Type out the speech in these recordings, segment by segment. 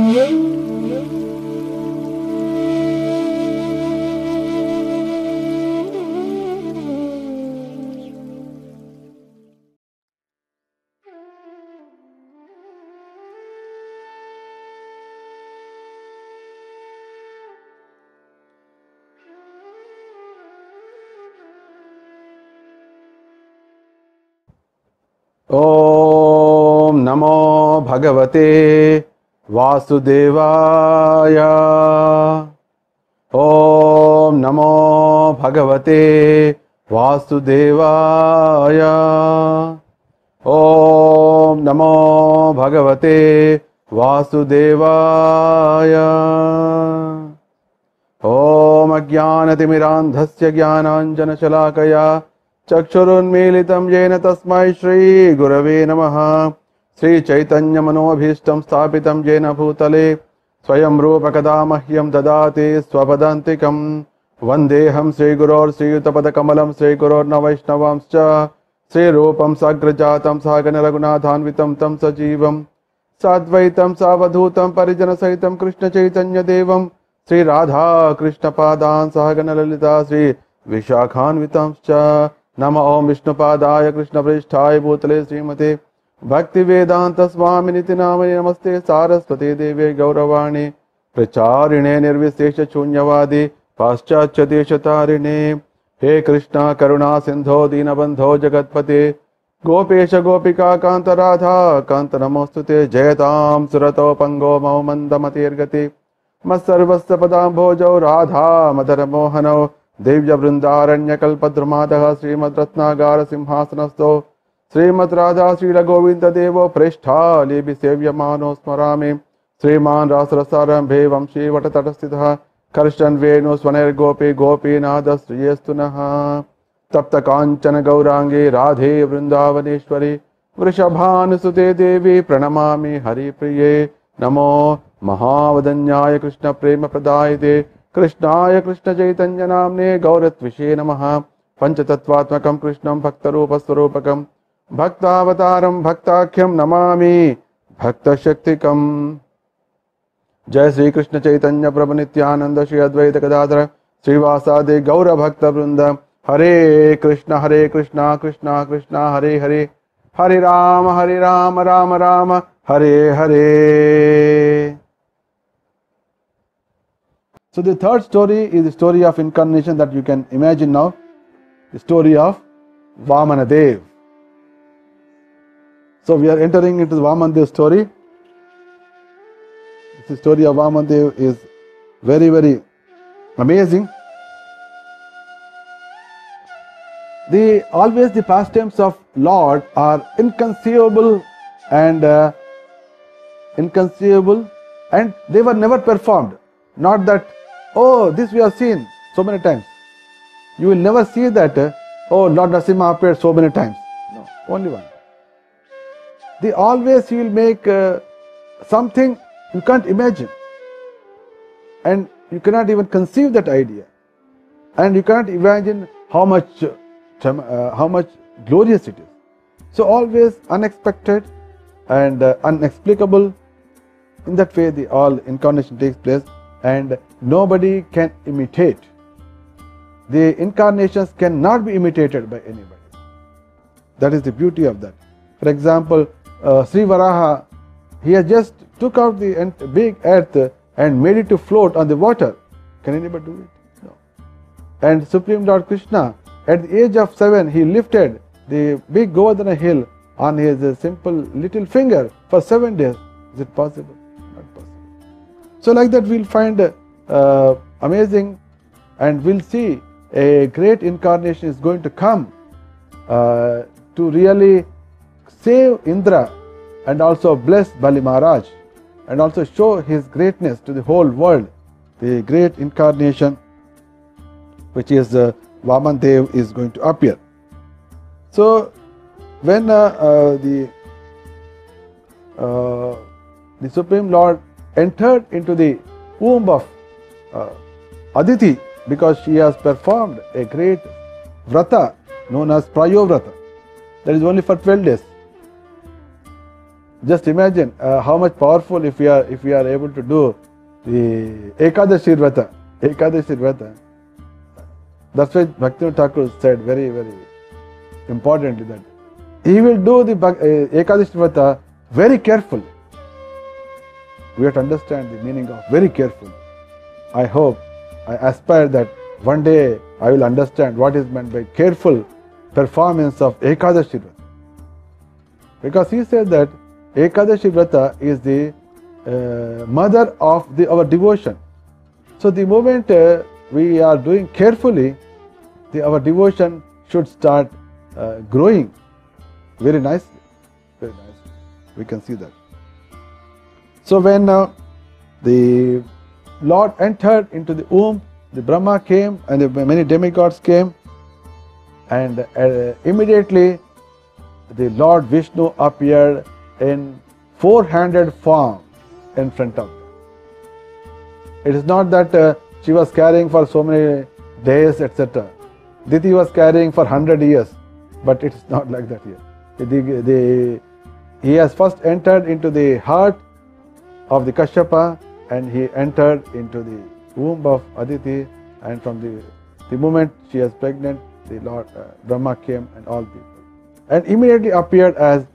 Om Namo Bhagavate Vasudevaya. Om Namo Bhagavate Vasudevaya. Om Namo Bhagavate Vasudevaya. Om Ajnanatimidandhasya Jnananjana Shalakaya Chakshurunmilitam Yena Tasmai Shri Gurave Namaha. Sri Chaitanya Manobhishtam Sthapitam Yena Bhutale Swayam Rupa Kadamahyam Dadati Swapadantikam Vandeham Sri Guror Sri Utapada Kamalam Sri Guror Navaishnavamscha Sri Rupam Sagrajatam Sagana Raghunathanvitam Tam Sajivam Sadvaitam Savadhutam Parijana Sahitam Krishna Chaitanya Devam Sri Radha Krishna Padan Sahagana Lalita Sri Vishakhanvitamscha Nama Om Vishnu Padaya Krishna Prishthaya Bhutale Srimate Bhakti Vedanta Swaminiti Namani Namaste Saraswati Deve Gauravani Pracharine Nirvisesha Shunyavadi Paschatya Deshatarine He Krishna Karuna Sindho Dinabandho Jagatpate Gopesha Gopika Kanta Radha Kanta Namostute Jayatam Surato Pango Mahumandamatirgati Masarvasya Padam Bhojo Radha Madara Mohano Devya Vrindaranya Kalpadramadaha Srimad Ratnagara Simhasanasto Srimad Radha Srila Govinda Devo Prishta Libi Sevya Mano Smarami Sriman Rasarasarambhe Vamshi Vatatatastitha Karshan Venu Swaner Gopi Gopi Nada Sriyastunaha Tapta Kanchana Gaurangi Radhe Vrindavaneshwari Vrishabhanusute Devi Pranamami Hari Priye Namo Mahavadanyaya Krishna Prema Pradayate Krishnaya Krishna Chaitanya Namne Gauratvishe Namaha Panchatattvatmakam Krishnam Bhaktarupa Swarupakam Bhaktavataram Bhaktakyam Namami Bhakta Shaktikam Jai Sri Krishna Chaitanya Prabhu Nityananda Shri Advaita Gadadhara Srivasade Gaura Bhakta Vrinda Hare Krishna Krishna Krishna Hare Hare Hare Rama Rama Rama Hare Hare. So the third story is the story of incarnation that you can imagine now. The story of Vamanadev. So we are entering into the Vamanadev story. The story of Vamanadev is very, very amazing. Always the pastimes of Lord are inconceivable and they were never performed. Not that, oh, this we have seen so many times. You will never see that, oh, Lord Narasimha appeared so many times. No, only one. He will make something you can't imagine. And you cannot even conceive that idea. And you cannot imagine how much glorious it is. So always unexpected and unexplicable. In that way, the all incarnation takes place, and nobody can imitate. The incarnations cannot be imitated by anybody. That is the beauty of that. For example, Sri Varaha, he has just took out the big earth and made it to float on the water. Can anybody do it? No. And Supreme Lord Krishna, at the age of 7, he lifted the big Govardhana hill on his simple little finger for 7 days. Is it possible? Not possible. So like that we'll find amazing, and we'll see a great incarnation is going to come to really save Indra and also bless Bali Maharaj and also show his greatness to the whole world. The great incarnation, which is Vamanadev, is going to appear. So when the Supreme Lord entered into the womb of Aditi, because she has performed a great vrata known as Prayo Vrata, that is only for 12 days. Just imagine how much powerful if we are able to do the Ekadashi Vrata. Ekadashi Vrata. That's why Bhaktivinoda Thakur said very, very importantly that he will do the Ekadashi Vrata very carefully. We have to understand the meaning of very carefully. I hope, I aspire that one day I will understand what is meant by careful performance of Ekadashi Vrata. Because he said that Ekadashi Vrata is the mother of our devotion. So the moment we are doing carefully, our devotion should start growing very nicely. Very nicely. We can see that. So when the Lord entered into the womb, the Brahma came and the many demigods came, and immediately the Lord Vishnu appeared in 400 form in front of them. It is not that she was carrying for so many days, etc. Diti was carrying for 100 years, but it is not like that here. He has first entered into the heart of the Kashyapa, and he entered into the womb of Aditi, and from the moment she was pregnant, the Lord Brahma came and all people, and immediately appeared as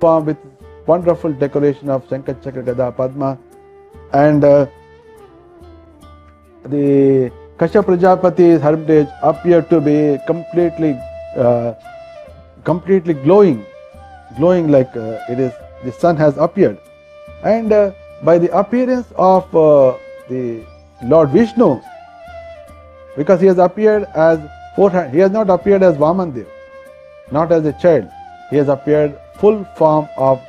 form with wonderful decoration of Shankha Chakra Gada Padma, and the Kashyap Prajapati's hermitage appeared to be completely glowing like it is the sun has appeared. And by the appearance of the Lord Vishnu, because he has appeared as he has not appeared as Vamandev, not as a child. He has appeared full form of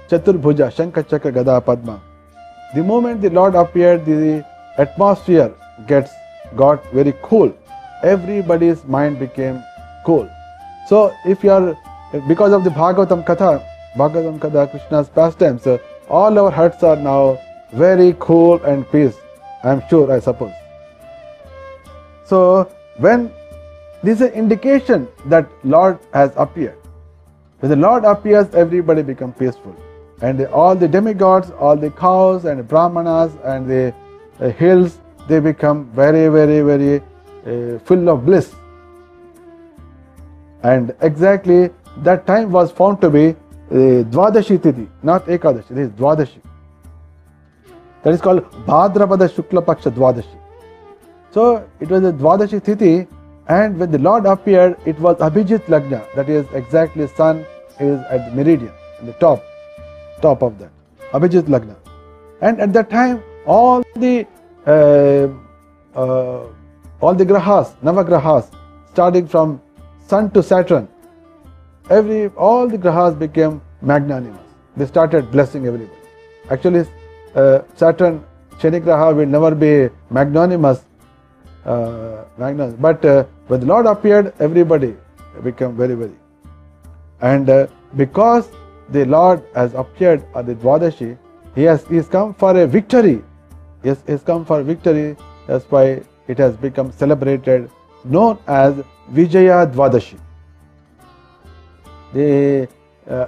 Chaturbhuja, Shankha Chakra Gada Padma. The moment the Lord appeared, the atmosphere got very cool. Everybody's mind became cool. So if you are, because of the Bhagavatam Katha, Krishna's pastimes, all our hearts are now very cool and peace. I am sure, I suppose. So when this is an indication that Lord has appeared. When the Lord appears, everybody becomes peaceful. And all the demigods, all the cows and brahmanas and the hills, they become very, very, very full of bliss. And exactly that time was found to be Dvadashi Tithi, not Ekadashi, this is Dvadashi. That is called Bhadrapada Shukla Paksha Dvadashi. So it was a Dvadashi Tithi, and when the Lord appeared, it was Abhijit Lagna, that is exactly sun is at the meridian, in the top of that, Abhijit Lagna. And at that time, all the grahas, Navagrahas, starting from Sun to Saturn, all the grahas became magnanimous. They started blessing everybody. Actually, Saturn, Shani Graha will never be magnanimous, but when the Lord appeared, everybody became very, very. And because the Lord has appeared at the Dvadashi, He has come for a victory. Yes, He has come for victory. That's why it has become celebrated, known as Vijaya Dvadashi.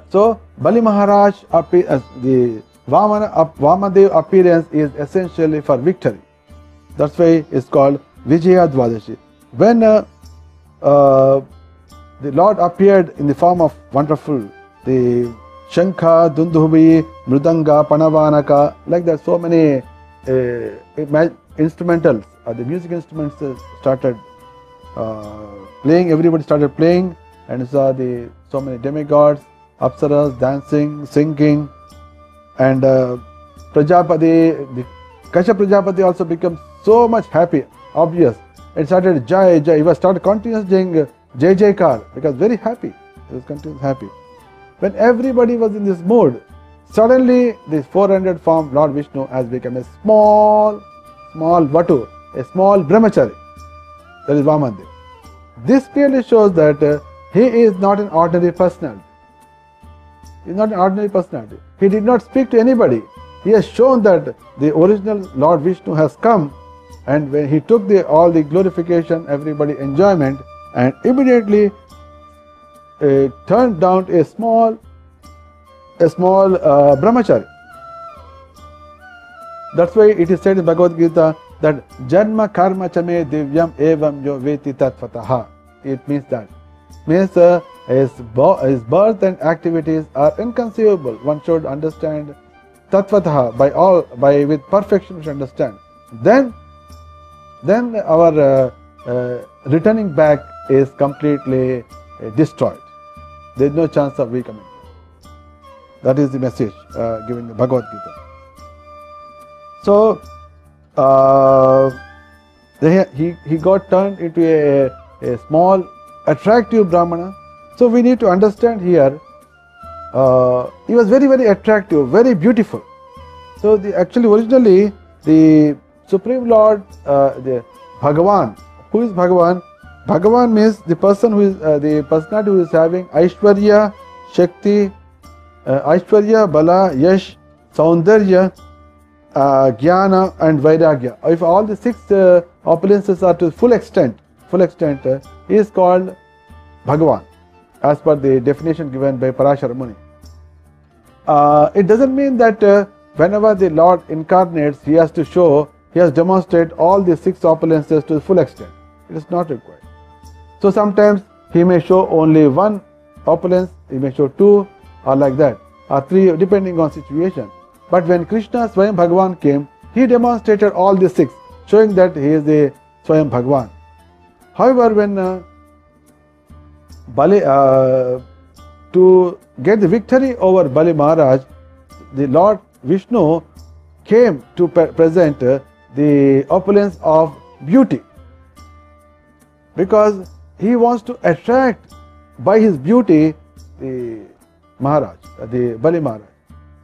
So Bali Maharaj, the Vamadev appearance is essentially for victory. That's why it's called Vijaya Dvadashi. When the Lord appeared in the form of wonderful, the Shankha, Dundubhi, Mridanga, Panavanaka, like that, so many instrumentals, the music instruments started playing, everybody started playing, and saw so many demigods, Apsaras dancing, singing, and Prajapati, the Kashyap Prajapati also became so much happy, obvious. It started Jai Jai, he was started continuously saying Jai Jaikar, because very happy, he was continuously happy. When everybody was in this mood, suddenly this 400 form Lord Vishnu has become a small Vatu, a small Brahmachari, that is Vamandev. This clearly shows that he is not an ordinary personality. He is not an ordinary personality. He did not speak to anybody. He has shown that the original Lord Vishnu has come, and when he took all the glorification, everybody enjoyment, and immediately turned down a small a small brahmachari. That's why it is said in Bhagavad Gita that Janma Karma Chame Divyam Evam Yo Veti Tattvataha. It means that. Means his birth and activities are inconceivable. One should understand Tattvataha with perfection we should understand. Then our returning back is completely destroyed. There is no chance of becoming. That is the message given in the Bhagavad Gita. So he got turned into a small attractive Brahmana. So we need to understand here, he was very, very attractive, very beautiful. So actually originally the Supreme Lord, the Bhagavan. Who is Bhagavan? Bhagavan means the person who is the personality who is having Aishwarya, Shakti, Aishwarya, Bala, Yash, Saundarya, Jnana and Vairagya. If all the 6 opulences are to full extent, he is called Bhagavan as per the definition given by Parashara Muni. It doesn't mean that whenever the Lord incarnates, he has demonstrated all the 6 opulences to the full extent. It is not required. So sometimes he may show only 1 opulence, he may show 2 or like that, or 3 depending on situation. But when Krishna Swayam Bhagavan came, he demonstrated all the 6, showing that he is the Swayam Bhagavan. However, when to get the victory over Bali Maharaj, the Lord Vishnu came to present the opulence of beauty, because he wants to attract by his beauty the Maharaj, the Bali Maharaj.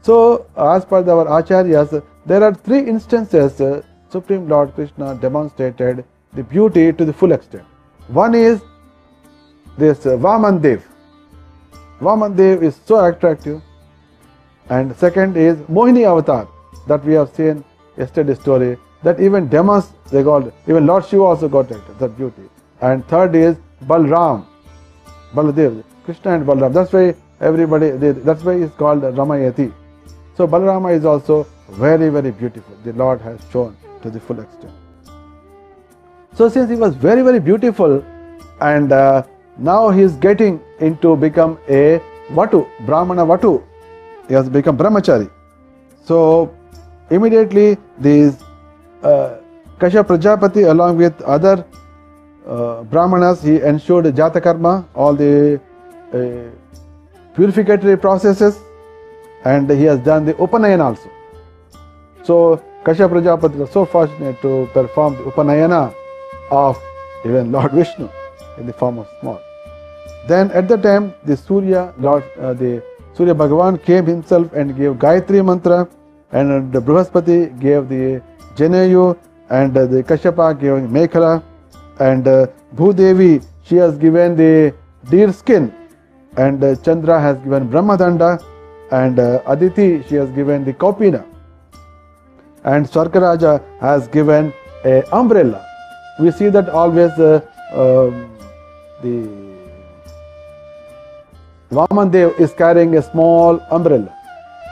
So as per our Acharyas, there are 3 instances Supreme Lord Krishna demonstrated the beauty to the full extent. One is this Vaman Dev. Vaman Dev is so attractive. And second is Mohini Avatar, that we have seen yesterday's story, that even Demas, they got, even Lord Shiva also got that beauty. And third is Balram, Baladev, Krishna and Balram. That's why that's why it's called Ramayati. So Balarama is also very, very beautiful. The Lord has shown to the full extent. So since he was very, very beautiful, and now he is getting into become a Vatu, Brahmana Vatu. He has become Brahmachari. So immediately these Kashyap Prajapati along with other Brahmanas, he ensured Jata Karma, all the purificatory processes, and he has done the Upanayana also. So Kashyap Prajapati was so fortunate to perform the Upanayana of even Lord Vishnu in the form of small. Then at the time the Surya Bhagavan came himself and gave Gayatri Mantra, and the Brihaspati gave the Janayu, and the Kashyapa gave Mekhala, and Bhudevi, she has given the deer skin, and Chandra has given Brahmadanda, and Aditi, she has given the Kaupina, and Swargaraja has given a umbrella. We see that always the Vamandev is carrying a small umbrella.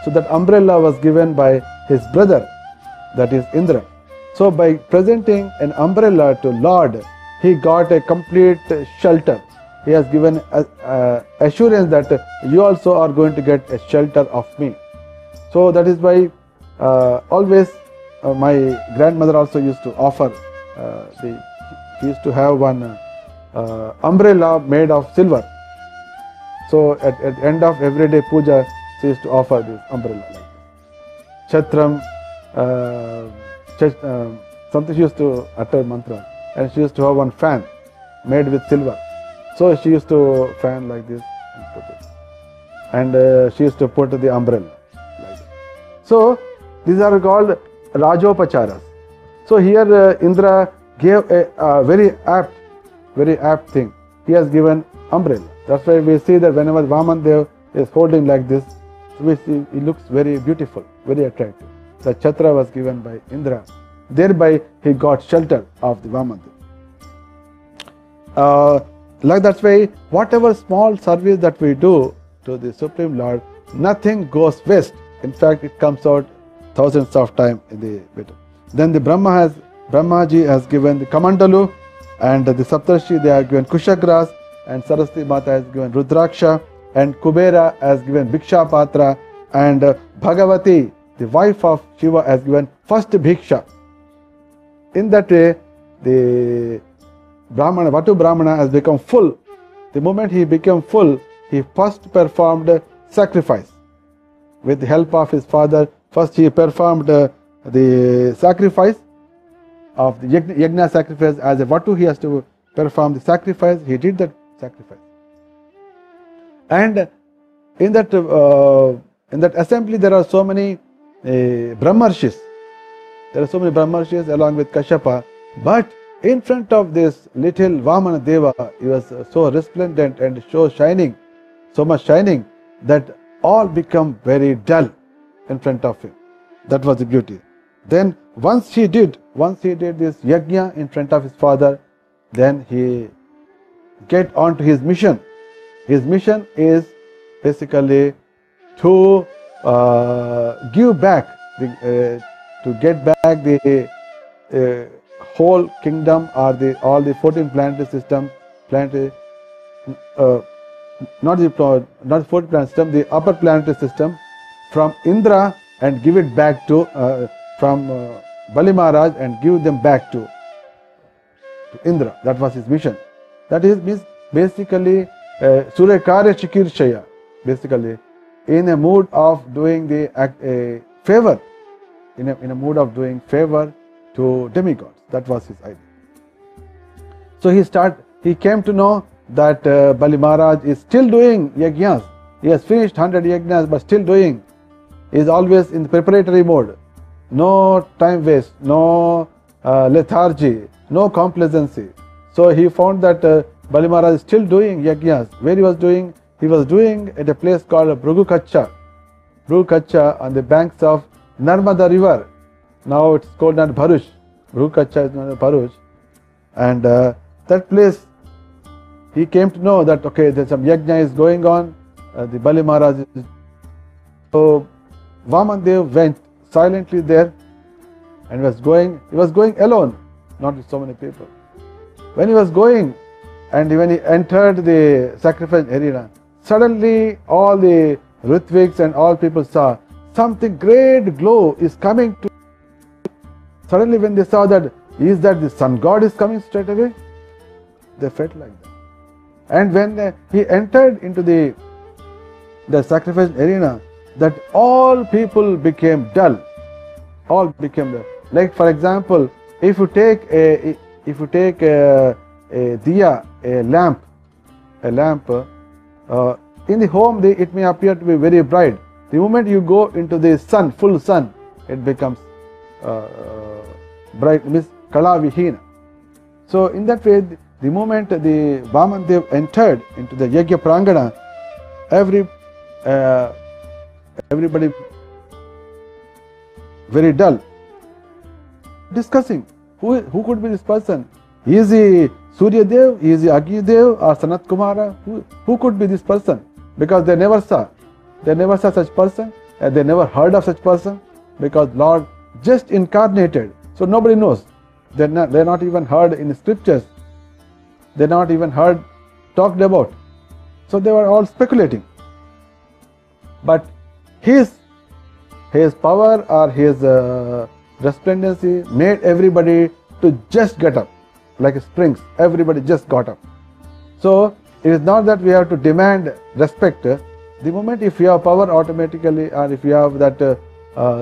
So that umbrella was given by his brother, that is Indra. So by presenting an umbrella to Lord, he got a complete shelter. He has given assurance that you also are going to get a shelter of me. So that is why always my grandmother also used to offer, she used to have one umbrella made of silver. So at the end of everyday puja, she used to offer this umbrella like this. Chatram, something she used to utter mantra, and she used to have one fan made with silver. So she used to fan like this and put it, and she used to put the umbrella like this. So these are called Rajopacharas. So here Indra gave a very apt thing. He has given umbrella. That's why we see that whenever Vamandev is holding like this, we see he looks very beautiful, very attractive. The Chhatra was given by Indra. Thereby he got shelter of the Vamandev. Like that's why whatever small service that we do to the Supreme Lord, nothing goes waste. In fact, it comes out thousands of times in the video. Then the Brahmaji has given the Kamandalu, and the Saptarshi, they are given Kushagras, and Saraswati Mata has given Rudraksha, and Kubera has given Bhiksha Patra, and Bhagavati, the wife of Shiva, has given first Bhiksha. In that way, the Vatu Brahmana has become full. The moment he became full, he first performed sacrifice. With the help of his father, first he performed the sacrifice of the Yajna sacrifice. As a Vatu, he has to perform the sacrifice. He did that sacrifice. And in that assembly, there are so many Brahmarshis. There are so many Brahmarshis along with Kashyapa. But in front of this little Vamana Deva, he was so resplendent and so shining, so much shining, that all become very dull in front of him. That was the beauty. Then once he did this yajna in front of his father, then he get on to his mission. His mission is basically to give back, to get back the whole kingdom, or all the 14 planetary system, not the 14 planetary system, the upper planetary system, from Indra, and give it back to from Bali Maharaj, and give them back to Indra. That was his mission. That is means basically Suryakarya Chikirshaya, basically in a mood of doing the favor, in a mood of doing favor to demigods. That was his idea. So he came to know that Bali Maharaj is still doing yajnas. He has finished 100 yajnas, but still doing. He is always in the preparatory mode. No time waste, no lethargy, no complacency. So he found that Bali Maharaj is still doing yajnas. Where he was doing? He was doing at a place called Bhrugu Kacha on the banks of Narmada river. Now it's called not Bharuch. Bhrugu Kacha is not Bharuch. And that place, he came to know that, okay, there's some yajna is going on. The Bali Maharaj is. So Vamandev went silently there and he was going alone, not with so many people. When he was going, and when he entered the sacrifice arena, suddenly all the Ritviks and all people saw something great glow is coming to. Suddenly when they saw that, is that the sun god is coming straight away? They felt like that. And when he entered into the sacrifice arena, that all people became dull. All became dull. Like for example, if you take a diya, a lamp, in the home it may appear to be very bright. The moment you go into the sun, full sun, it becomes bright, means kala vihina. So in that way, the moment the Vamandev entered into the yajna prangana, everybody very dull, discussing who could be this person. Is he Surya Dev? Is he Agni Dev or Sanat Kumara? Who could be this person? Because they never saw such person, and they never heard of such person, because Lord just incarnated. So nobody knows. They're not even heard in scriptures. They're not even heard talked about. So they were all speculating. But his power or his resplendency made everybody to just get up, like springs. Everybody just got up. So it is not that we have to demand respect. The moment if you have power, automatically, or if you have that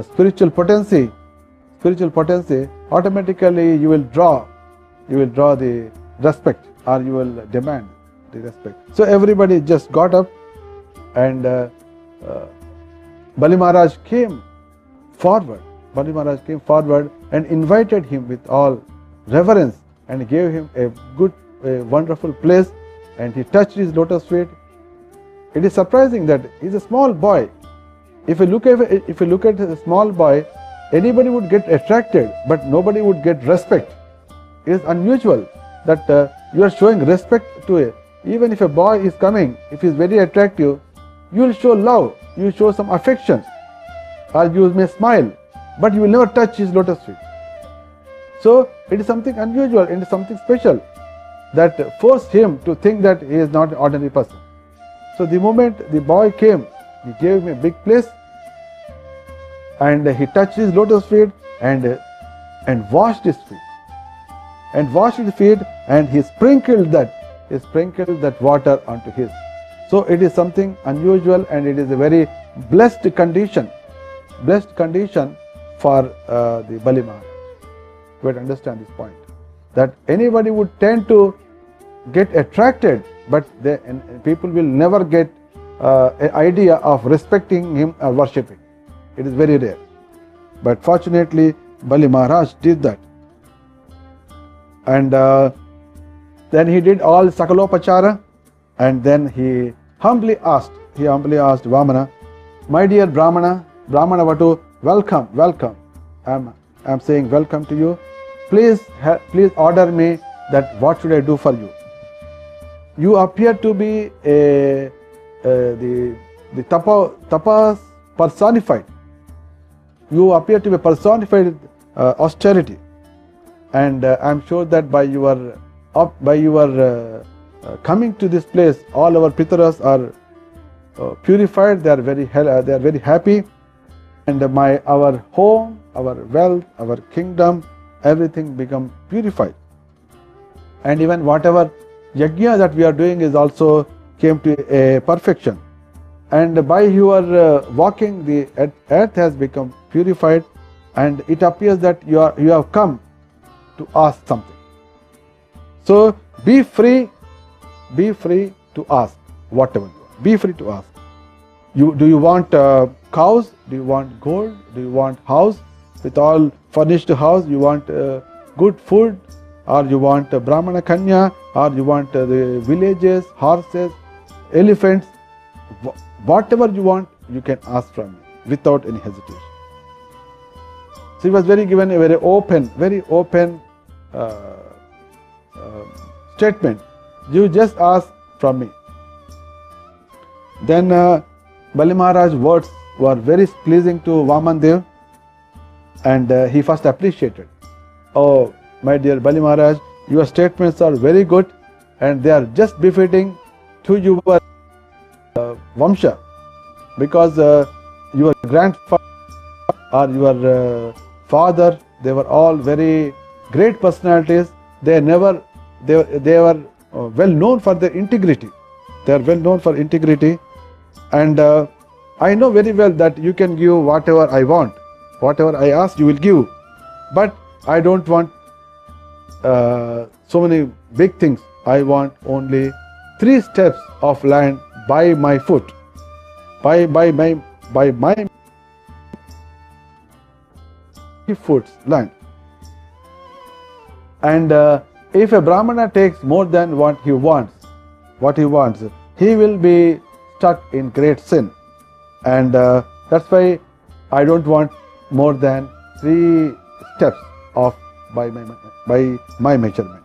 spiritual potency, automatically you will draw the respect, or you will demand the respect. So everybody just got up, and Bali Maharaj came forward. And invited him with all reverence, and gave him a wonderful place, and he touched his lotus feet. It is surprising that he is a small boy. If you look at a small boy, anybody would get attracted, but nobody would get respect. It is unusual that you are showing respect to it. Even if a boy is coming, if he is very attractive, you will show love, you will show some affection, or you may smile, but you will never touch his lotus feet. So it is something unusual, it is something special that forced him to think that he is not an ordinary person. So the moment the boy came, he gave him a big place, and he touched his lotus feet and washed his feet, and he sprinkled that water onto his. So it is something unusual, and it is a very blessed condition for the Bali Maharaj. You have to understand this point, that anybody would tend to get attracted, but people will never get an idea of respecting him or worshipping. It is very rare. But fortunately, Bali Maharaj did that. And then he did all Sakalopachara, and then he humbly asked Vamana, my dear Brahmana Vatu, welcome. I am saying welcome to you. Please order me that what should I do for you. You appear to be the tapas personified. You appear to be personified austerity, and I am sure that by your coming to this place, all our Pitaras are purified. They are very happy, and our home, our wealth, our kingdom, everything become purified. And even whatever yajna that we are doing is also came to a perfection. And by your walking, the earth has become purified, and it appears that you have come to ask something. So be free to ask whatever you want. Be free to ask. Do you want cows? Do you want gold? Do you want house with all furnished house? You want good food, or you want Brahmana Kanya, or you want the villages, horses, elephants? Whatever you want, you can ask from me without any hesitation. So he was very open statement. You just ask from me. Then Bali Maharaj's words were very pleasing to Vaman Dev, and he first appreciated. Oh, my dear Bali Maharaj, your statements are very good, and they are just befitting to your Vamsha, because your grandfather or your father, they were all very great personalities. They were well known for their integrity. They are well known for integrity, and I know very well that you can give whatever I want. Whatever I ask, you will give. But I don't want so many big things. I want only 3 steps of land by my foot, by my foot's land. And if a Brahmana takes more than what he wants, he will be stuck in great sin. And that's why I don't want more than 3 steps of by my measurement.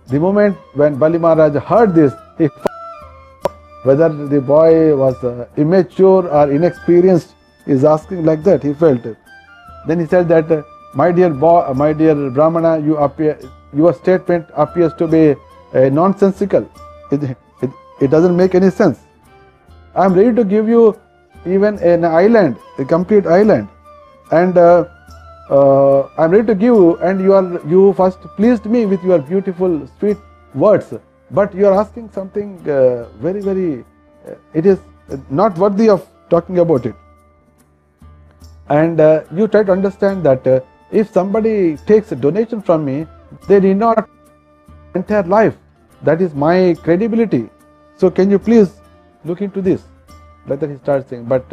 The moment when Bali Maharaj heard this, he whether the boy was immature or inexperienced, is asking like that, he felt it. Then he said that, my dear Brahmana, your statement appears to be nonsensical. It doesn't make any sense. I am ready to give you even an island, a complete island, and I am ready to give you, and you first pleased me with your beautiful, sweet words, but you are asking something very, it is not worthy of talking about it. And you try to understand that if somebody takes a donation from me, they need not entire life. That is my credibility. So can you please look into this? Like that he starts saying. But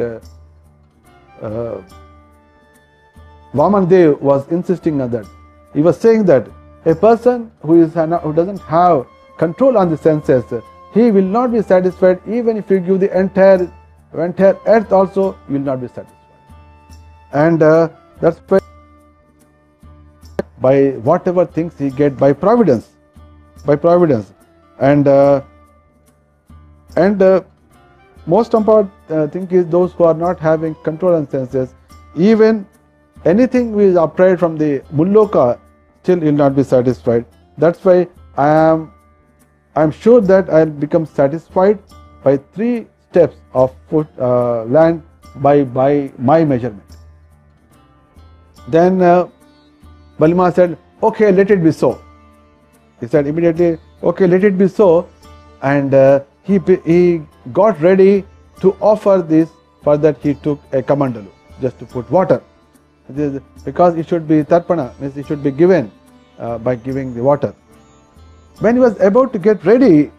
Vaman Dev was insisting on that. He was saying that a person who doesn't have control on the senses, he will not be satisfied even if you give the entire earth also, you will not be satisfied. And that's why by whatever things he get by providence, and most important thing is those who are not having control on senses, even anything which is upright from the mulloka, still will not be satisfied. That's why I am sure that I'll become satisfied by 3 steps of land by my measurement. Then Balima said, okay, let it be so. He said immediately, okay, let it be so. And he got ready to offer this. For that he took a kamandalu, just to put water. Because it should be tarpana, means it should be given by giving the water. When he was about to get ready,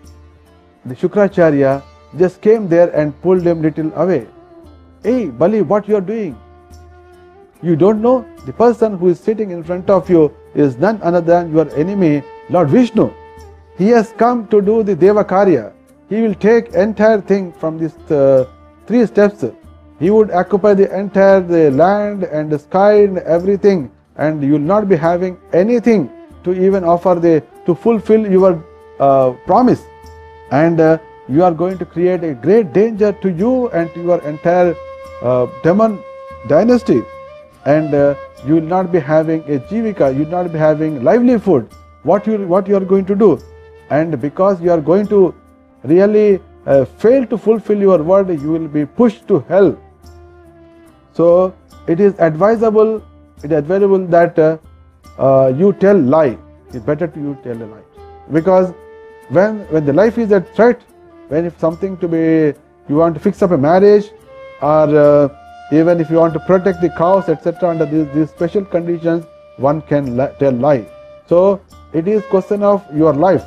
the Shukracharya just came there and pulled him little away. Hey, Bali, what you are doing? You don't know the person who is sitting in front of you is none other than your enemy, Lord Vishnu. He has come to do the Deva Karya. He will take entire thing from these 3 steps. He would occupy the entire land and the sky and everything, and you will not be having anything to even offer to fulfill your promise. And you are going to create a great danger to you and to your entire demon dynasty. And you will not be having a jivika, you will not be having livelihood. What you are going to do? And because you are going to really fail to fulfill your word, you will be pushed to hell. So it is advisable that you tell lie. It's better to you tell a lie, because when the life is at threat, when if something to be, you want to fix up a marriage, or even if you want to protect the cows, etc., under these special conditions, one can tell lie. So it is question of your life.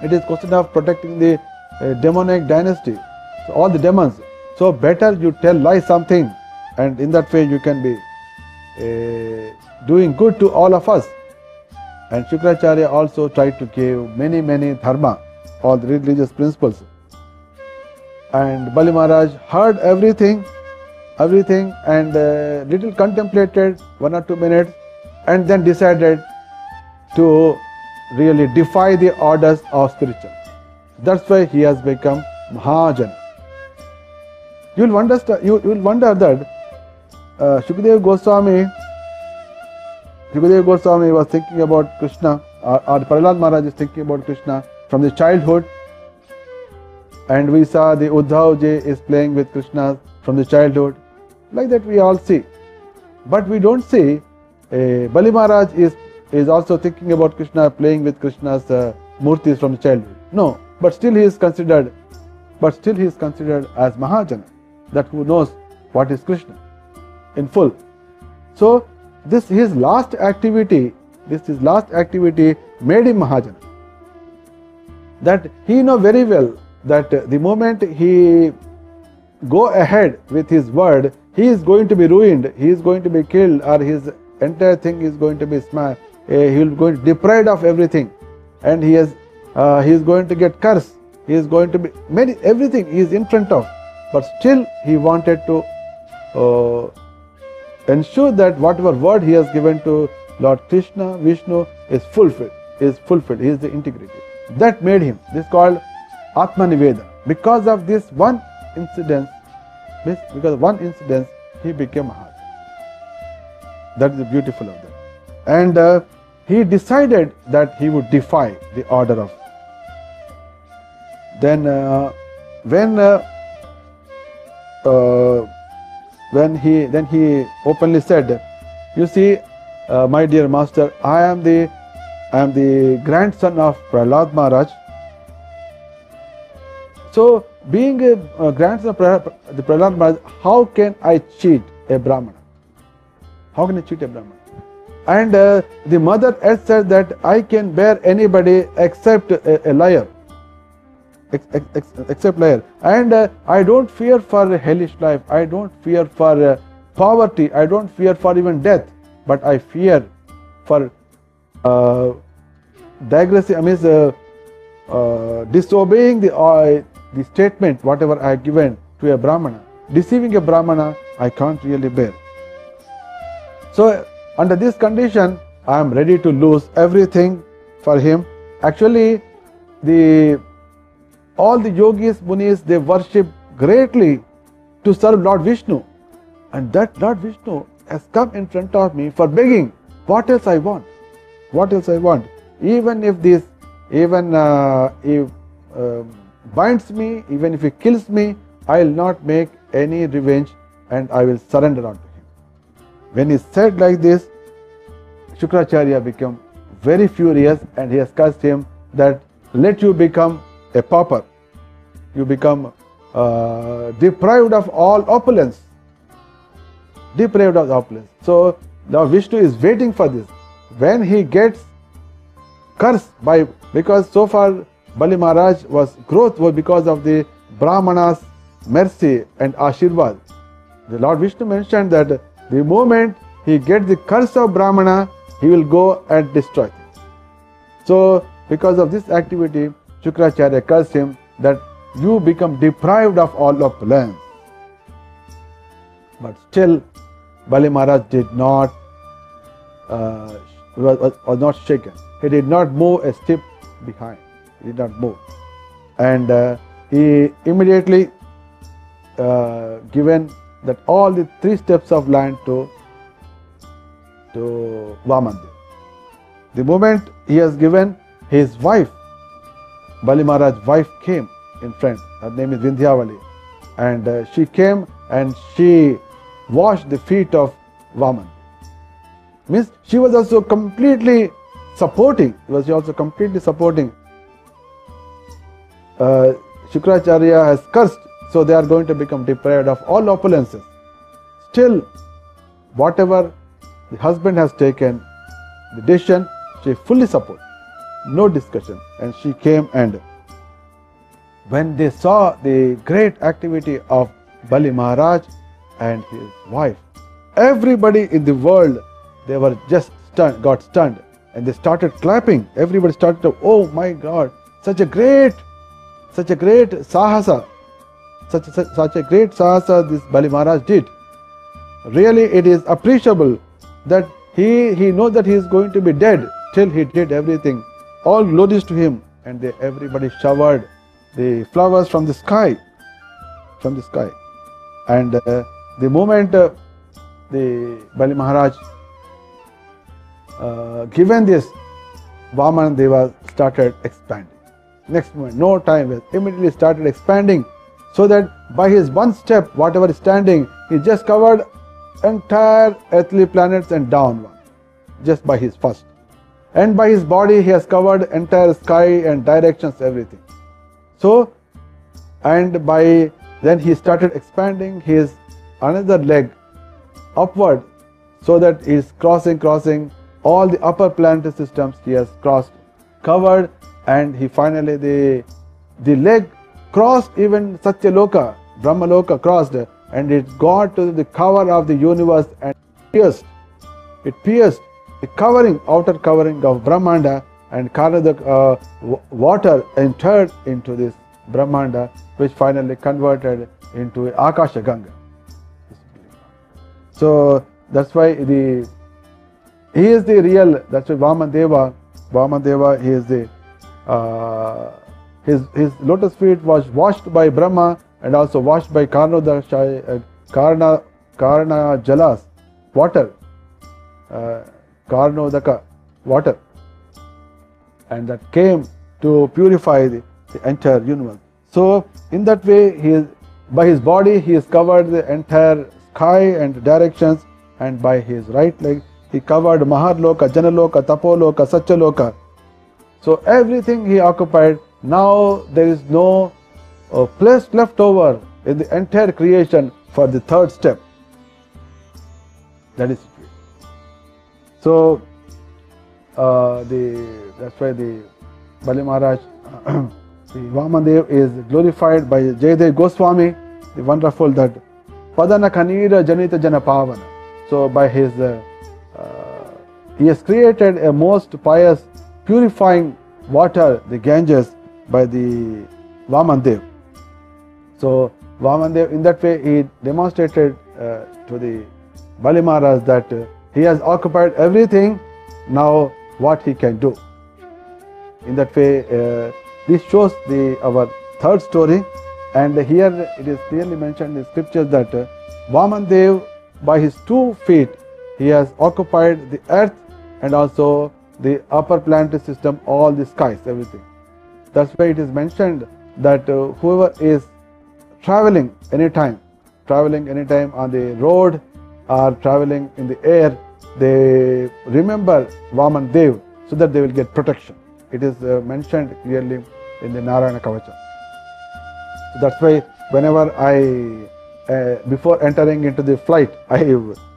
It is question of protecting the demonic dynasty, so all the demons. So better you tell lie something, and in that way you can be doing good to all of us. And Shukracharya also tried to give many dharma, all the religious principles. And Bali Maharaj heard everything, and little contemplated 1 or 2 minutes, and then decided to really defy the orders of spiritual. That's why he has become Mahajana. You will wonder that Shukadeva Goswami was thinking about Krishna, or Prahlad Maharaj is thinking about Krishna from the childhood, and we saw the Uddhav Ji is playing with Krishna from the childhood. Like that we all see, but we don't see Bali Maharaj is also thinking about Krishna, playing with Krishna's murtis from the childhood. No, but still he is considered as Mahajana, that who knows what is Krishna in full. So his last activity made him Mahajana. That he know very well that the moment he go ahead with his word, he is going to be ruined, he is going to be killed, or his entire thing is going to be smashed. He will going to be deprived of everything, and he is going to get cursed. He is going to be everything he is in front of, but still he wanted to ensure that whatever word he has given to Lord Krishna, Vishnu is fulfilled. He is the integrity. That made him. This is called Atma Niveda. Because of this one incident, he became Mahajana. That is the beautiful of that. And he decided that he would defy the order of. Then when he openly said, you see, my dear master, I am the grandson of Prahlad Maharaj. So being a grandson of the Prahlad Maharaj, how can I cheat a Brahmana? How can I cheat a Brahmana? And the mother had said that I can bear anybody except a liar. Except liar. And I don't fear for a hellish life. I don't fear for poverty. I don't fear for even death. But I fear for digressing, disobeying the statement, whatever I have given to a Brahmana. Deceiving a Brahmana, I can't really bear. So under this condition, I am ready to lose everything for him. Actually, all the yogis, munis, they worship greatly to serve Lord Vishnu, and that Lord Vishnu has come in front of me for begging. What else I want? What else I want? Even if this, even if binds me, even if he kills me, I will not make any revenge, and I will surrender unto him. When he said like this, Shukracharya became very furious, and he has cursed him that let you become a pauper. You become deprived of all opulence. Deprived of opulence. So now Vishnu is waiting for this. When he gets cursed by, because so far Bali Maharaj growth was because of the Brahmana's mercy and Ashirvad. The Lord Vishnu mentioned that the moment he gets the curse of Brahmana, he will go and destroy things. So because of this activity, Shukracharya cursed him that you become deprived of all opulence. But still Bali Maharaj did not was not shaken. He did not move a step behind. He did not move. And he immediately given that all the 3 steps of land to Vamandev. The moment he has given, his wife, Bali Maharaj's wife, came in front. Her name is Vindhyavali. And she came and she washed the feet of Vaman. Means she was also completely supporting. Shukracharya has cursed, so they are going to become deprived of all opulences. Still, whatever the husband has taken, the decision, she fully supports. No discussion. And she came, and when they saw the great activity of Bali Maharaj and his wife, everybody in the world, they were just stunned, got stunned, and they started clapping. Everybody started to, oh my God, such a great sahasa, such a great sahasa this Bali Maharaj did. Really, it is appreciable that he knows that he is going to be dead. Still, he did everything. All glories to him, and everybody showered the flowers from the sky, And the moment the Bali Maharaj given this, Vaman Deva started expanding. Next moment, no time, immediately started expanding, so that by his one step, whatever is standing, he just covered entire earthly planets and down one, just by his first. And by his body, he has covered entire sky and directions, everything. So, and by then he started expanding his another leg upward, so that he is crossing all the upper planetary systems. He has crossed, covered, and he finally the leg crossed even Satyaloka, Brahmaloka crossed, and it got to the cover of the universe and pierced. It pierced the covering, outer covering of Brahmanda, and the water entered into this Brahmanda, which finally converted into Akasha Ganga. So that's why he is the real. That's why Vaman he is the his lotus feet was washed by Brahma and also washed by Karna Jalas, water, Karnodaka, water, and that came to purify the entire universe. So in that way, by his body he has covered the entire sky and directions, and by his right leg he covered Maharloka, Janaloka, Tapoloka, Satyaloka. So everything he occupied. Now there is no place left over in the entire creation for the 3rd step. That is it. So that's why the Bali Maharaj, the Vamandev is glorified by Jayadev Goswami, the wonderful that Padana Khanira Janita Janapavana. So by his, he has created a most pious, purifying water, the Ganges, by the Vamandev. So Vamandev, in that way, he demonstrated to the Bali Maharaj that he has occupied everything. Now what he can do. In that way, this shows our 3rd story, And here it is clearly mentioned in scriptures that Vamandev, by his 2 feet, he has occupied the earth and also the upper planetary system, all the skies, everything. That's why it is mentioned that whoever is traveling anytime on the road or traveling in the air, they remember Vamandev so that they will get protection. It is mentioned clearly in the Narayana Kavacha. So that's why whenever before entering into the flight, I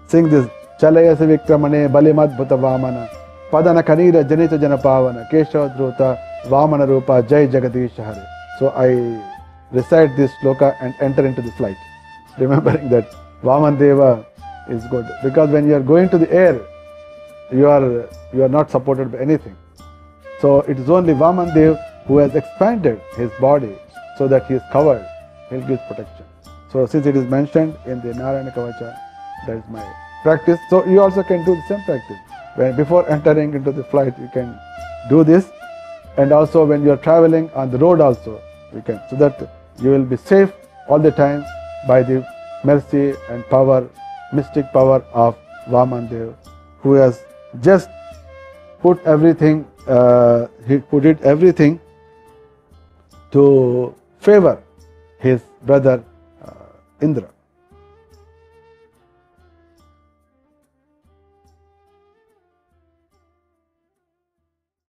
sing this Chalayasa Vikramane Balimadbhuta Vamana Padana Kanira Janita Janapavana Keshavadruta Vamana Rupa Jai Jagadisha Hare. So I recite this sloka and enter into the flight, remembering that Vamandeva is good. Because when you are going to the air, you are not supported by anything. So it is only Vamandev who has expanded his body so that he is covered, he gives protection. So since it is mentioned in the Narayana Kavacha, that is my practice. So you also can do the same practice. When before entering into the flight, you can do this, and also when you are traveling on the road also, you can, so that you will be safe all the time by the mercy and power, mystic power of Vamandev, who has just put everything, he put it everything to favor his brother Indra.